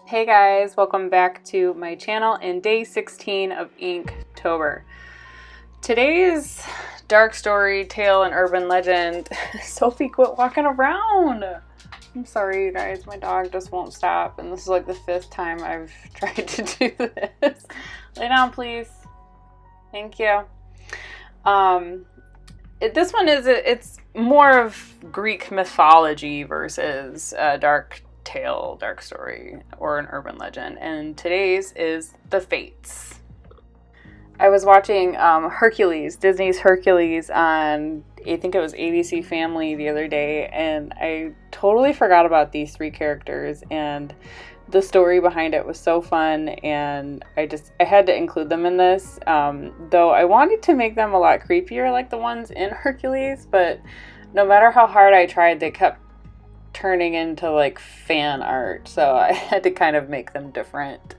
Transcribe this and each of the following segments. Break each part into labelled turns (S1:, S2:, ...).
S1: Hey guys, welcome back to my channel and day 16 of Inktober. Today's dark story, tale, and urban legend. Sophie, quit walking around. I'm sorry, you guys. My dog just won't stop, and this is like the 5th time I've tried to do this. Lay down, please. Thank you. This one it's more of Greek mythology versus dark tale, dark story, or an urban legend, and today's is the Fates. I was watching Hercules, Disney's Hercules, on I think it was ABC Family the other day, and I totally forgot about these 3 characters, and the story behind it was so fun, and I had to include them in this, though I wanted to make them a lot creepier like the ones in Hercules, but no matter how hard I tried, they kept turning into like fan art, so I had to kind of make them different,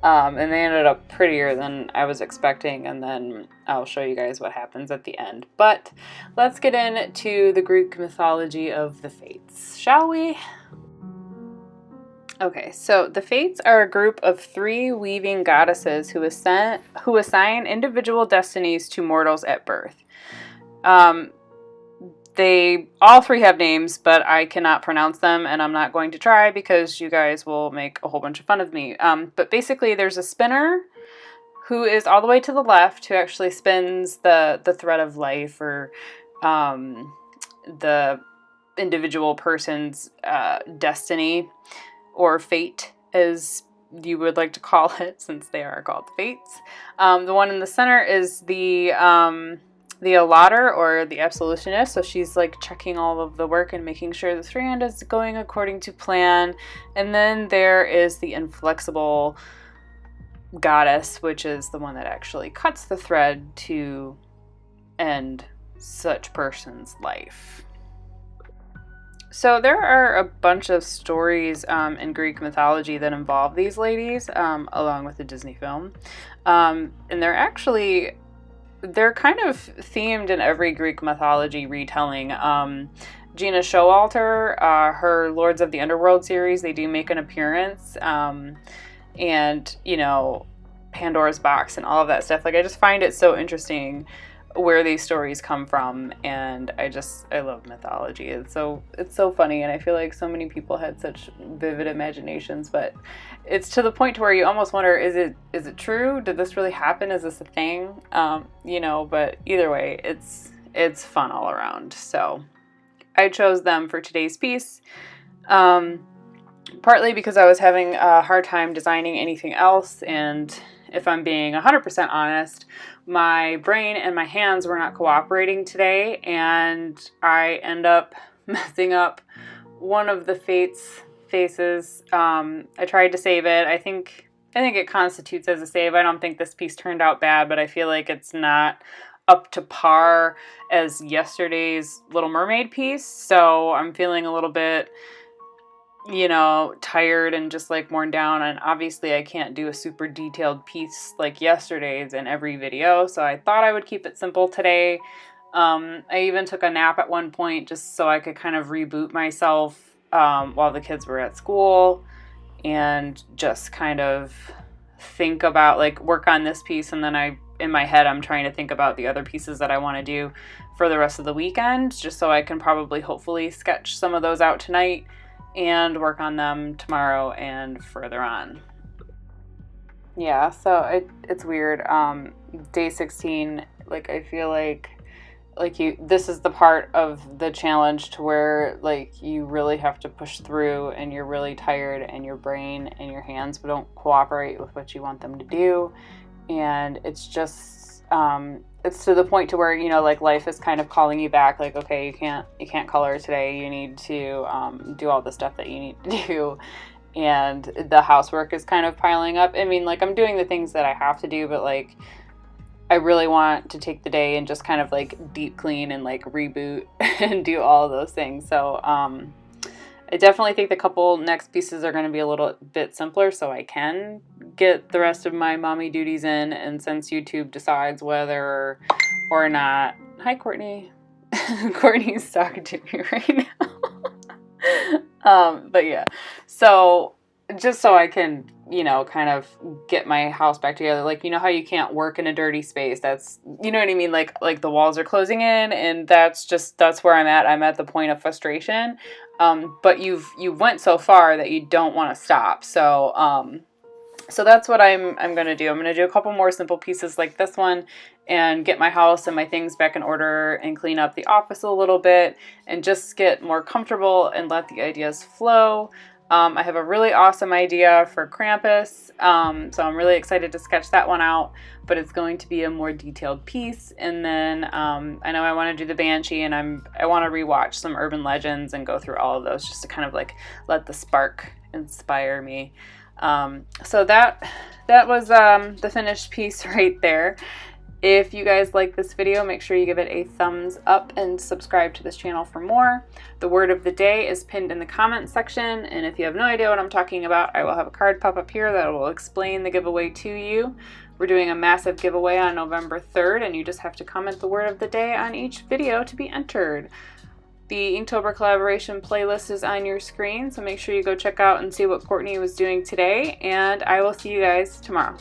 S1: and they ended up prettier than I was expecting, and then I'll show you guys what happens at the end. But let's get into the Greek mythology of the Fates, shall we? Okay, so the Fates are a group of 3 weaving goddesses who assign individual destinies to mortals at birth. They all 3 have names, but I cannot pronounce them, and I'm not going to try because you guys will make a whole bunch of fun of me. But basically, there's a spinner who is all the way to the left, who actually spins the thread of life, or the individual person's destiny, or fate, as you would like to call it, since they are called Fates. The one in the center is the allotter, or the absolutionist, so she's like checking all of the work and making sure the strand is going according to plan. And then there is the inflexible goddess, which is the one that actually cuts the thread to end such person's life. So there are a bunch of stories in Greek mythology that involve these ladies, along with the Disney film, and they're kind of themed in every Greek mythology retelling. Gina Showalter, her Lords of the Underworld series, they do make an appearance, and, you know, Pandora's Box and all of that stuff. Like, I just find it so interesting where these stories come from, and I love mythology. It's so funny, and I feel like so many people had such vivid imaginations, but it's to the point to where you almost wonder, is it true? Did this really happen? Is this a thing? You know, but either way, it's fun all around. So I chose them for today's piece, partly because I was having a hard time designing anything else, and if I'm being 100% honest, my brain and my hands were not cooperating today, and I end up messing up one of the Fates faces. I tried to save it. I think it constitutes as a save. I don't think this piece turned out bad, but I feel like it's not up to par as yesterday's Little Mermaid piece, so I'm feeling a little bit, you know, tired and just like worn down, and obviously I can't do a super detailed piece like yesterday's in every video, so I thought I would keep it simple today. I even took a nap at one point just so I could kind of reboot myself while the kids were at school, and just kind of think about, like, work on this piece, and then in my head I'm trying to think about the other pieces that I want to do for the rest of the weekend, just so I can probably hopefully sketch some of those out tonight and work on them tomorrow and further on. Yeah, so it's weird. Day 16, like, I feel like this is the part of the challenge to where, like, you really have to push through, and you're really tired, and your brain and your hands don't cooperate with what you want them to do, and it's just it's to the point to where, you know, like, life is kind of calling you back, like, okay, you can't color today, you need to do all the stuff that you need to do, and the housework is kind of piling up. I mean, like, I'm doing the things that I have to do, but, like, I really want to take the day and just kind of, like, deep clean and, like, reboot and do all of those things. So I definitely think the couple next pieces are going to be a little bit simpler, so I can get the rest of my mommy duties in, and since YouTube decides whether or not... Hi, Courtney. Courtney's talking to me right now. But yeah, so just so I can, you know, kind of get my house back together. Like, you know how you can't work in a dirty space? That's, you know what I mean? Like the walls are closing in, and that's where I'm at. I'm at the point of frustration. But you went so far that you don't want to stop. So that's what I'm going to do. I'm going to do a couple more simple pieces like this one and get my house and my things back in order and clean up the office a little bit and just get more comfortable and let the ideas flow. I have a really awesome idea for Krampus, so I'm really excited to sketch that one out, but it's going to be a more detailed piece. And then I know I want to do the Banshee, and I want to rewatch some urban legends and go through all of those just to kind of like let the spark inspire me. So that was the finished piece right there. If you guys like this video, make sure you give it a thumbs up and subscribe to this channel for more. The word of the day is pinned in the comments section, and if you have no idea what I'm talking about, I will have a card pop up here that will explain the giveaway to you. We're doing a massive giveaway on November 3rd, and you just have to comment the word of the day on each video to be entered. The Inktober collaboration playlist is on your screen, so make sure you go check out and see what Courtney was doing today, and I will see you guys tomorrow.